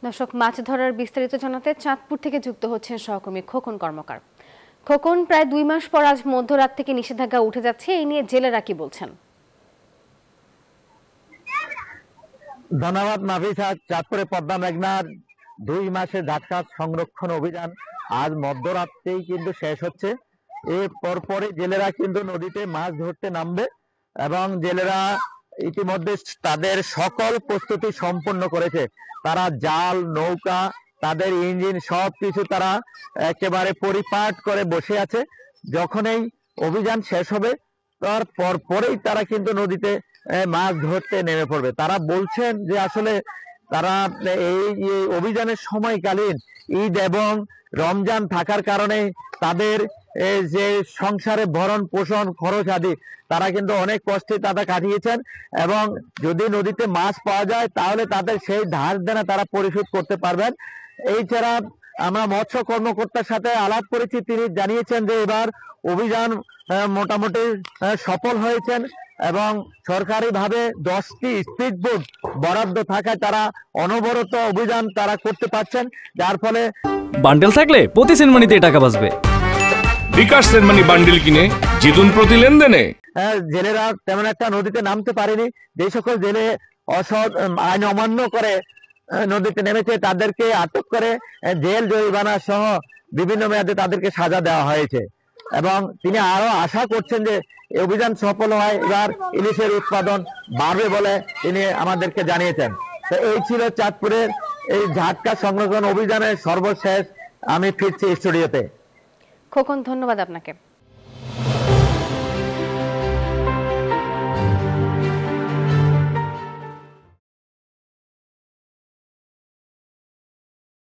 দর্শক, মাছ ধরার বিস্তারিত জানাতে চাঁদপুর থেকে যুক্ত হচ্ছেন সহকর্মী খোকন কর্মকার। খোকন, প্রায় 2 মাস পর আজ মধ্যরাত থেকে নিষেধাজ্ঞা উঠে যাচ্ছে, এই নিয়ে জেলেরা কি বলছেন? ধন্যবাদ নাফিসা। চাঁদপুরে পদ্মা মেঘনার 2 মাসের ঝাটকা সংরক্ষণ অভিযান আজ মধ্যরাতেই কিন্তু শেষ হচ্ছে। এর পরপরই জেলেরা কিন্তু নদীতে মাছ ধরতে নামবে এবং জেলেরা ইতিমধ্যে তাদের সকল প্রস্তুতি সম্পন্ন করেছে। তারা জাল, নৌকা, তাদের ইঞ্জিন সবকিছু তারা একেবারে পরিপাট করে বসে আছে। যখনই অভিযান শেষ হবে তার পরেই তারা কিন্তু নদীতে মাছ ধরতে নেমে পড়বে। তারা বলছেন যে আসলে তারা এই অভিযানের সময়কালীন ঈদ এবং রমজান থাকার কারণে তাদের যে সংসারে ভরণ পোষণ খরচ আদি তারা কিন্তু অনেক কষ্টে তারা কাটিয়েছেন এবং যদি নদীতে মাছ পাওয়া যায় তাহলে তাদের সেই ধার দেনা তারা পরিশোধ করতে পারবেন। এছাড়া আমরা মৎস্য কর্মকর্তার সাথে আলাপ করেছি, তিনি জানিয়েছেন যে এবার অভিযান মোটামুটি সফল হয়েছেন এবং সরকারিভাবে 10টি স্পিড বোট বরাদ্দ থাকায় তারা অনবরত অভিযান তারা করতে পারছেন, যার ফলে বান্ডেল থাকলে প্রতি সেনমানিতে টাকা বাঁচবে। বিকাশ সেনমানি বান্ডেল কিনে জিতুন প্রতি লেনদেনে। জেলেরা তেমন একটা নদীতে নামতে পারেনি। যে সকল জেলে অসৎ আইন অমান্য করে নদীতে নেমেছে তাদেরকে আটক করে জেল জরিমানা সহ বিভিন্ন মেয়াদে তাদেরকে সাজা দেওয়া হয়েছে এবং তিনি আরো আশা করছেন যে এই অভিযান সফল হয় এবার ইলিশের উৎপাদন বাড়বে বলে তিনি আমাদেরকে জানিয়েছেন। তো এই ছিল চাঁদপুরের এই ঝাটকা সংরক্ষণ অভিযানের সর্বশেষ। আমি ফিরছি স্টুডিওতে। খোকন, ধন্যবাদ আপনাকে।